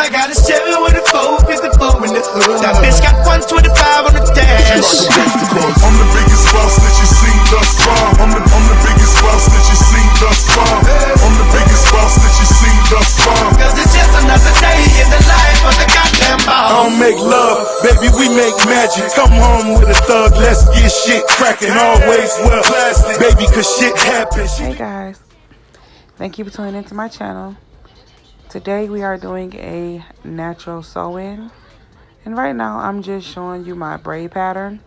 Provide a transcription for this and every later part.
I got a 7 with a 454 in the hood. That bitch got 125 on the dash. I'm the biggest boss that you seen thus far. I'm the biggest boss that you seen thus far. I'm the biggest boss that you seen thus far. Cause it's just another day in the life of the goddamn boss. I don't make love, baby, we make magic. Come home with a thug, let's get shit cracking. Always wear plastic, baby, cause shit happens. Hey guys, thank you for tuning into my channel. Today we are doing a natural sew-in, and right now I'm just showing you my braid pattern.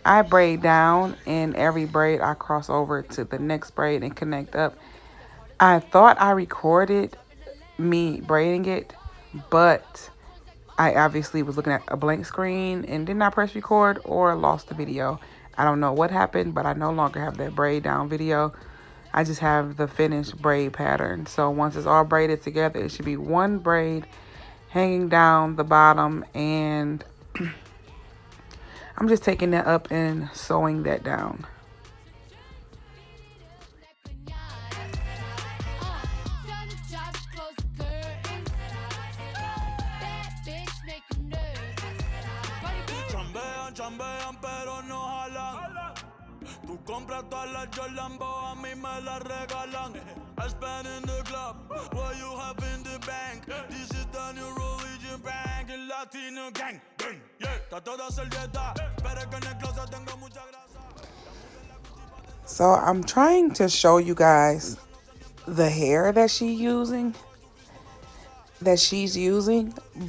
I braid down, and every braid I cross over to the next braid and connect up. I thought I recorded me braiding it, but I obviously was looking at a blank screen and did not press record or lost the video. I don't know what happened, but I no longer have that braid down video. I just have the finished braid pattern. So once it's all braided together, it should be one braid hanging down the bottom, and I'm just taking that up and sewing that down. Chambean pero no jalan. Tú compras todas las Jolambo, a mí me las regalan. I spend in the club, what you have in the bank. This is the new religion bank, el Latino gang. Yeah, está toda servieta, pero que en el closet tengo mucha grasa. So I'm trying to show you guys the hair that she's using,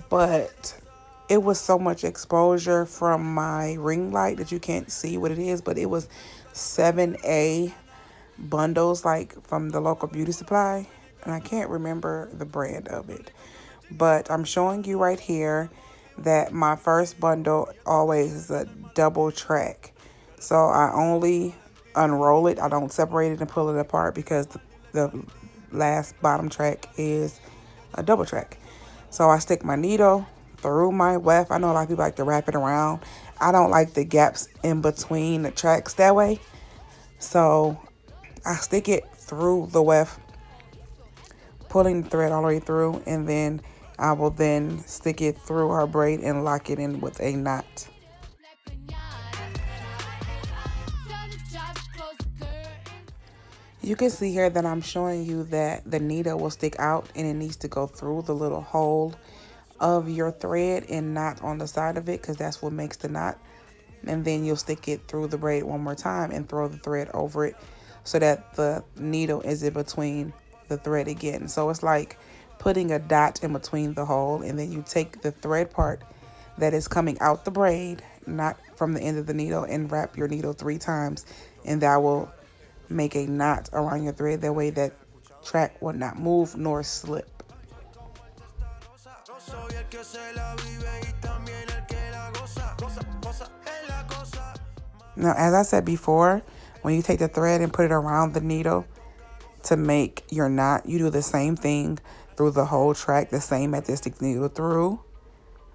but it was so much exposure from my ring light that you can't see what it is, but it was 7A bundles, like from the local beauty supply, and I can't remember the brand of it, but I'm showing you right here that my first bundle always is a double track. So I only unroll it, I don't separate it and pull it apart, because the last bottom track is a double track. So I stick my needle through my weft. I know a lot of people like to wrap it around. I don't like the gaps in between the tracks that way. So I stick it through the weft, pulling the thread all the way through, and then I will then stick it through her braid and lock it in with a knot. You can see here that I'm showing you that the needle will stick out and it needs to go through the little hole of your thread and not on the side of it, because that's what makes the knot. And then you'll stick it through the braid one more time and throw the thread over it so that the needle is in between the thread again. So it's like putting a dot in between the hole, and then you take the thread part that is coming out the braid, not from the end of the needle, and wrap your needle 3 times, and that will make a knot around your thread. That way that track will not move nor slip. Now, as I said before, when you take the thread and put it around the needle to make your knot, you do the same thing through the whole track, the same method. Stick the needle through,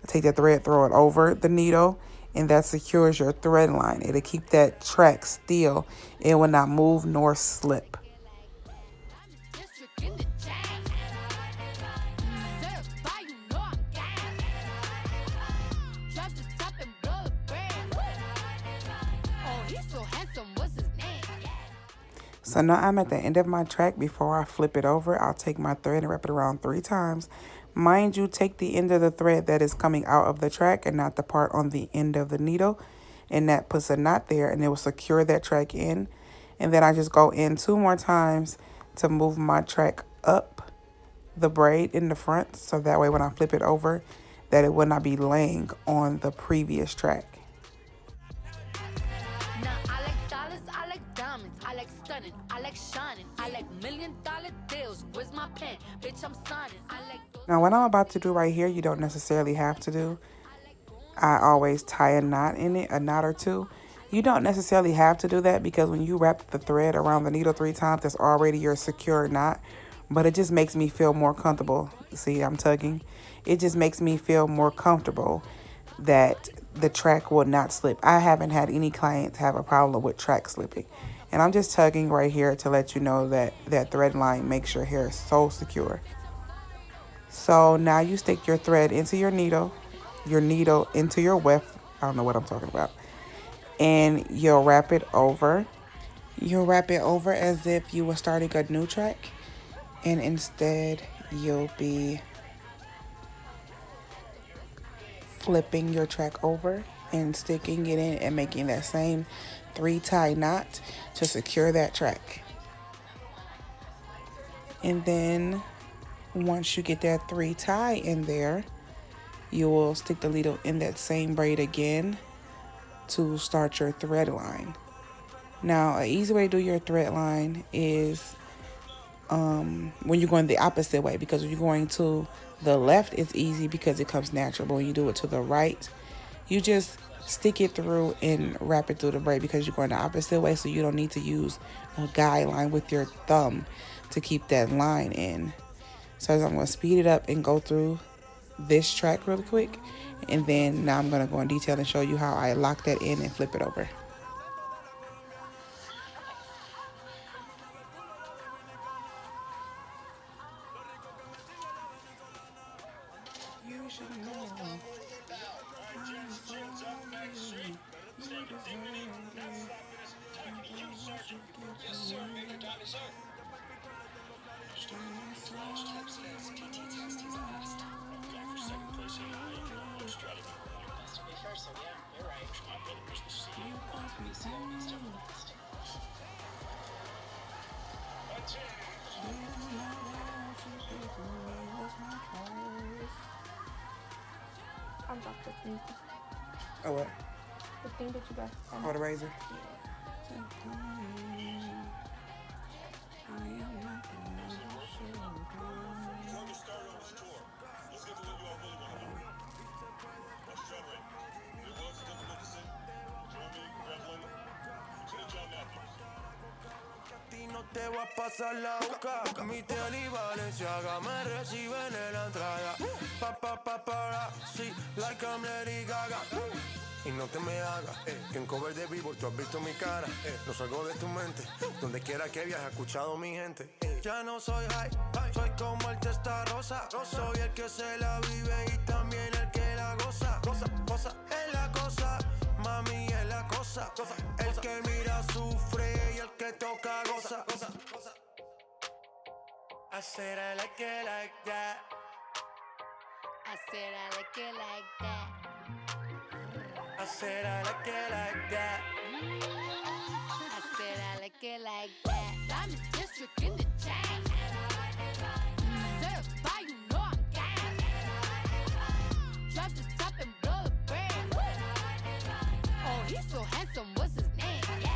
take the thread, throw it over the needle, and that secures your thread line. It'll keep that track still. It will not move nor slip. So now I'm at the end of my track. Before I flip it over, I'll take my thread and wrap it around 3 times. Mind you, take the end of the thread that is coming out of the track and not the part on the end of the needle. And that puts a knot there, and it will secure that track in. And then I just go in 2 more times to move my track up the braid in the front. So that way when I flip it over, that it will not be laying on the previous track. Now what I'm about to do right here, you don't necessarily have to do. I always tie a knot in it, a knot or 2. You don't necessarily have to do that, because when you wrap the thread around the needle 3 times, that's already your secure knot. But it just makes me feel more comfortable. See, I'm tugging. It just makes me feel more comfortable that the track will not slip. I haven't had any clients have a problem with track slipping. And I'm just tugging right here to let you know that that thread line makes your hair so secure. So now you stick your thread into your needle into your weft. I don't know what I'm talking about. And you'll wrap it over. You'll wrap it over as if you were starting a new track. And instead, you'll be flipping your track over and sticking it in and making that same 3-tie knot to secure that track. And then once you get that 3-tie in there, you will stick the needle in that same braid again to start your thread line. Now, an easy way to do your thread line is when you're going the opposite way, because when you're going to the left, it's easy because it comes natural. But when you do it to the right, you just stick it through and wrap it through the braid because you're going the opposite way, so you don't need to use a guideline with your thumb to keep that line in. So I'm going to speed it up and go through this track really quick, and then now I'm going to go in detail and show you how I lock that in and flip it over. I dropped the thing. Oh, what? The thing that you got. Oh, the razor? No te voy a pasar la boca. Mi tele y Valenciaga me reciben en la entrada. Sí, like I'm Lady Gaga. Y no te me hagas, que en cover de Billboard tú has visto mi cara. No salgo de tu mente, donde quiera que viajes, he escuchado mi gente. Ya no soy high, soy como el testarosa. Soy el que se la vive y también el que la goza. Cosa es la cosa, mami es la cosa. El que mira sufre y el que toca goza. I said I like it like that. I said I like it like that. I said I like it like that. I said I like it like that. I'm a district in the chain. Certified, you know I'm gang. Drop the top and blow the brand. Oh, he's so handsome, what's his name? Yeah.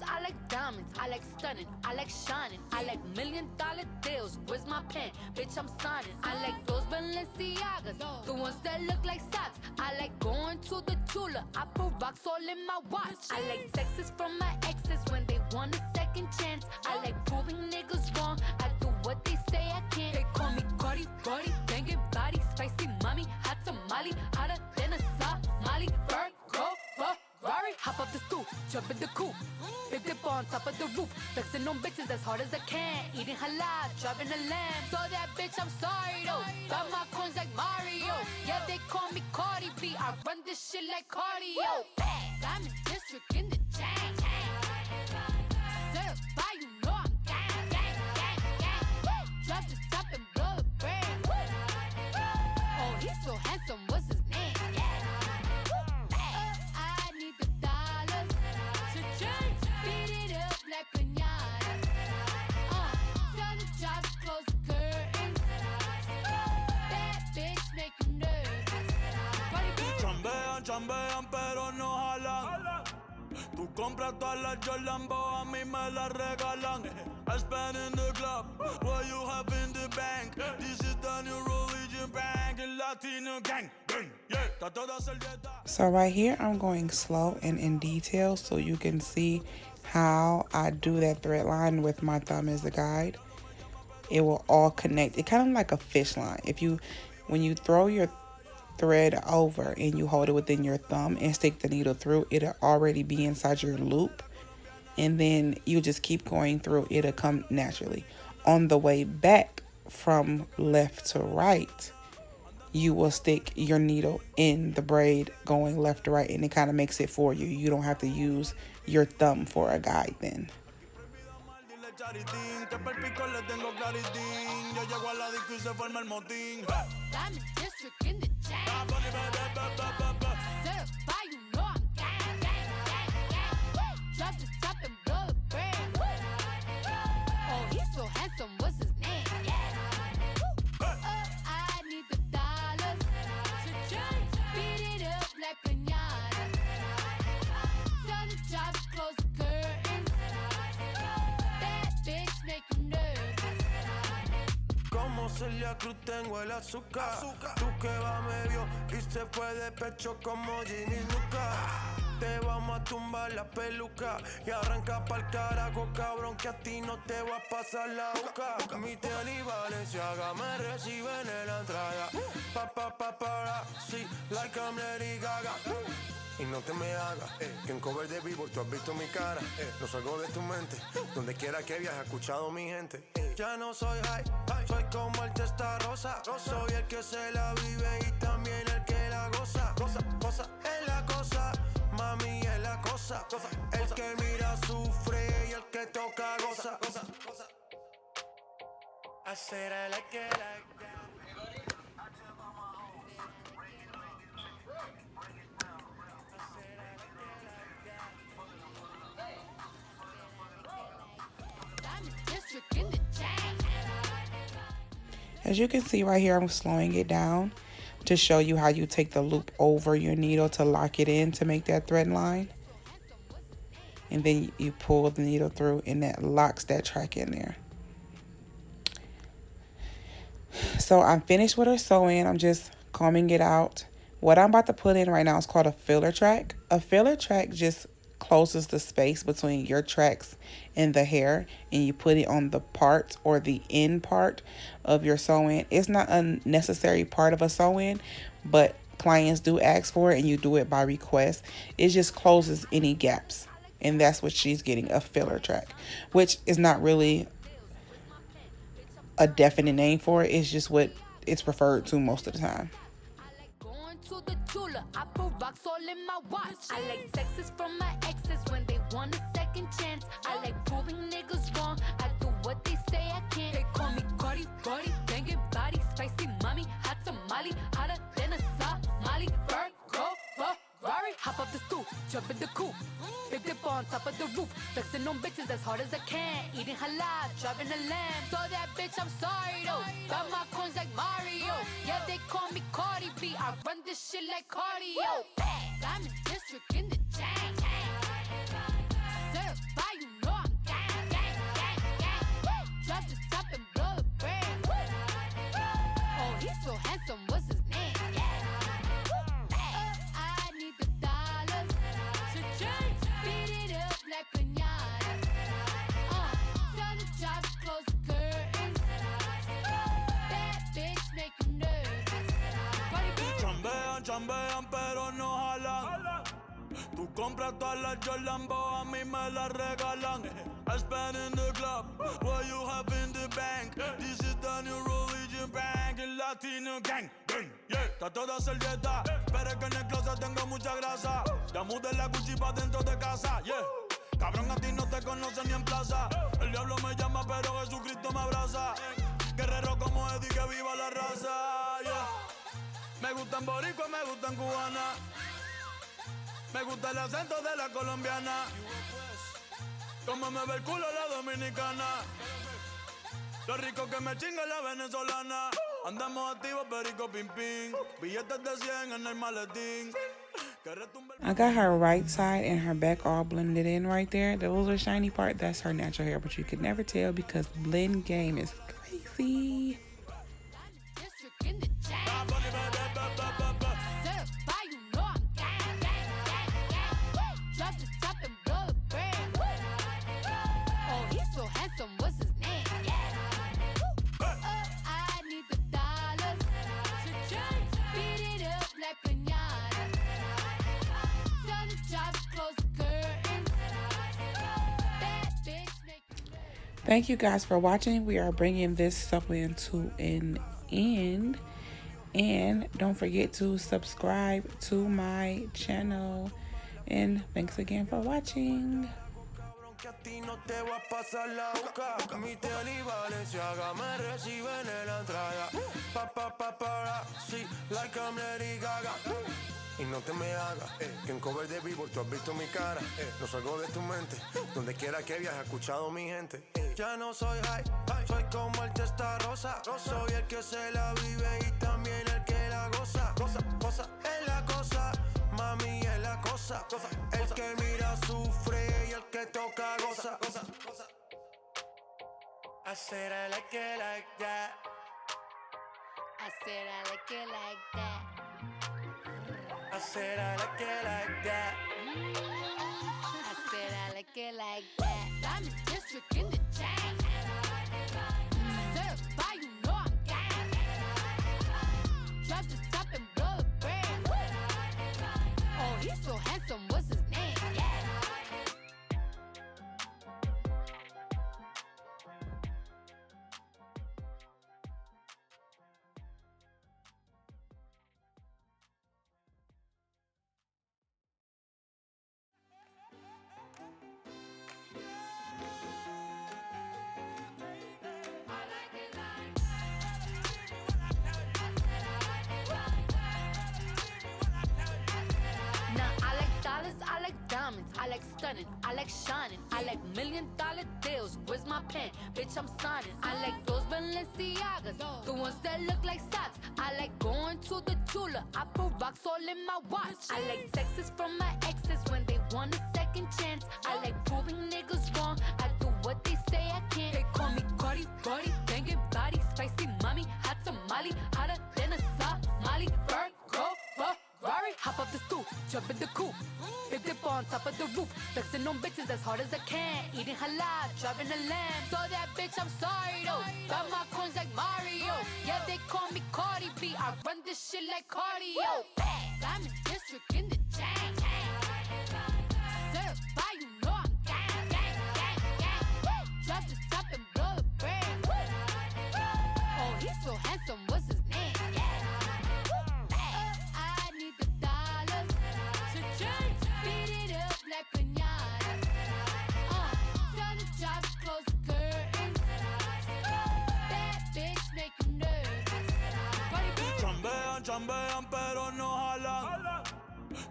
I like diamonds, I like stunning, I like shining, I like $1 million deals. Where's my pen? Bitch, I'm signing. I like those Balenciagas, the ones that look like socks. I like going to the Tula, I put rocks all in my watch. I like texts from my exes when they want a second chance. I like proving niggas wrong, I do what they say I can't. They call me Cardi, Brody, banging body, spicy mommy, hot tamale, hotter than a Somali. Virgo, Ferrari, hop up the stoop, jump in the coupe. Big dip on top of the roof, flexing on bitches as hard as I can. Eating halal, driving a lamb. So that bitch, I'm sorry though. Got my coins like Mario. Yeah, they call me Cardi B. I run this shit like cardio. I'm in district in the chain. Certified, you know I'm gang, gang, gang, gang. Drop the top and blow the brand. Oh, he's so handsome, what's his name? I need the dollars to change. Beat it up like piñata. Tell the jobs, close the curtains. That bitch make you nervous. Chambean, pero no jalan. Tú compras todas las Jolambo, a mí me las regalan. I spend in the club, what you have in the bank. This is the new religion bank. En la Latino gang, gang, yeah. Trato de hacer dieta. So right here, I'm going slow and in detail so you can see how I do that thread line with my thumb as the guide. It will all connect. It kind of like a fish line. When you throw your thread over and you hold it within your thumb and stick the needle through, it'll already be inside your loop. And then you just keep going through, it'll come naturally. On the way back from left to right, you will stick your needle in the braid going left to right, and it kind of makes it for you. You don't have to use your thumb for a guide then. Dile charitín, que per pico le tengo claritín. Yo llego a la disco y se forma el motín. Diamond District in the jam. Certified, you know I'm gang, gang, gang, gang. Drop the top and blow the brand. Oh, he's so handsome, what's his name? I need the dollars. Beat it up like piñata. Tell the jobs, close the curtains. That bitch make you nervous. Como Celia Cruz tengo el azúcar. Tú que va medio y se fue de pecho como Ginny Luca. Te vamos a tumbar la peluca y arranca pa'l carajo, cabrón, que a ti no te va a pasar la boca. Mi tenis y Valenciaga me reciben en la entrada. Para, sí, like I'm Lady Gaga. Y no te me hagas, que en cover de Billboard tú has visto mi cara. No salgo de tu mente, donde quiera que viajes, he escuchado mi gente. Ya no soy high, soy como el testa rosa. Soy el que se la vive y también el que la goza. Cosa, es la cosa, mami es la cosa. El que mira sufre y el que toca goza. I said I like it like that. District in the jam. As you can see right here, I'm slowing it down to show you how you take the loop over your needle to lock it in to make that thread line. And then you pull the needle through and that locks that track in there. So I'm finished with her sewing. I'm just combing it out. What I'm about to put in right now is called a filler track. A filler track just closes the space between your tracks and the hair, and you put it on the part or the end part of your sew-in. It's not a necessary part of a sew-in, but clients do ask for it and you do it by request. It just closes any gaps, and that's what she's getting, a filler track, which is not really a definite name for it. It's just what it's preferred to most of the time. Going to the Tula, I put rocks all in my watch. I like texts from my exes when they want a second chance. I like proving niggas wrong. I do what they say I can't. They call me Cardi, Cardi, banging body, spicy mommy, hot tamale, hotter than a Somali. Virgo, Ferrari, hop up the stoop, jump in the coupe, big dip on top of the roof, flexing on bitches as hard as I can, eating halal, driving a lamb. So that bitch, I'm sorry though. Got my coins like Mario. Yeah, they call me Cardi B. I run this shit like cardio. Diamond District in the jam. Certified, you know I'm gang, gang, gang, gang. Drop the top and blow the brand. Oh, he's so handsome, what's his name? I need the dollars. Beat it up like piñata. Tell the jobs, close the curtains. That bitch make you nervous. Chambean, pero no jalan. Tú compras todas las Jolambo, a mí me las regalan. I spend in the club, what you have in the bank. This is the new religion bank, el Latino gang, gang, yeah. Trato de hacer dieta, pero es que en el closet tengo mucha grasa. Ya mudé la Gucci pa' dentro de casa, yeah. Cabrón, a ti no te conocen ni en plaza. El diablo me llama, pero Jesucristo me abraza. Guerrero como Eddie, que viva la raza, yeah. Me gustan boricua, me gustan cubana. Me gusta el acento de la colombiana. Como me ve el culo la dominicana. Lo rico que me chinga la venezolana. Andamos activos, perico, pim, pim. Billetes de 100 en el maletín. I got her right side and her back all blended in right there. The little shiny part, that's her natural hair, but you could never tell because blend game is crazy. District in the jam. Thank you guys for watching. We are bringing this supplement to an end. And don't forget to subscribe to my channel. And thanks again for watching. Que a ti no te va a pasar la boca. Mi tele y Valenciaga me reciben en la entrada. Sí, like I'm Lady Gaga. Y no te me hagas, que en cover de Billboard tú has visto mi cara. No salgo de tu mente, donde quiera que viajes, he escuchado mi gente. Ya no soy high, soy como el testa rosa. Soy el que se la vive y también el que la goza. Cosa, es la cosa, mami es la cosa. El que mira sufre y el que toca goza. I said I like it like that. I said I like it like that. I said I like it like that. I said I like it like that. I'm a district in the chain. Certified, you know I'm gang. Drop the top and blow the brand. Oh, he's so handsome, what's his name? Yeah. Now I like dollars, I like diamonds, I like stunning, I like shining, I like $1 million deals. Where's my pen? Bitch, I'm signing. I like those Balenciagas, the ones that look like socks. I like going to the Tula, I put rocks all in my watch. I like texts from my exes when they want a second chance. I like proving niggas wrong, I do what they say I can't. They call me Cardi, Cardi, banging body, spicy mommy, hot tamale, hotter than a Somali. Virgo, Ferrari, hop up the stoop, jump in the coupe, big dip on top of the roof, flexing on bitches as hard as I can, eating halal, driving a lamb. So that bitch, I'm sorry though, got my coins like Mario. Yeah, they call me Cardi B, I run this shit like cardio. I'm in district in the chain. Certified, you know I'm gang. Drop the top and blow the brand. Oh, he's so handsome, what's his name? I need the dollars. Beat it up like piñata. Turn the drops, close the curtains. That bitch make you nervous. Chambean, pero no jalan.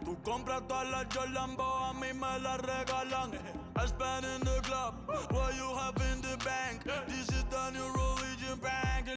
Tú compras todas las Jolambo, a mí me las regalan. I spend in the club, what you have in the bank. This is the new religion bank.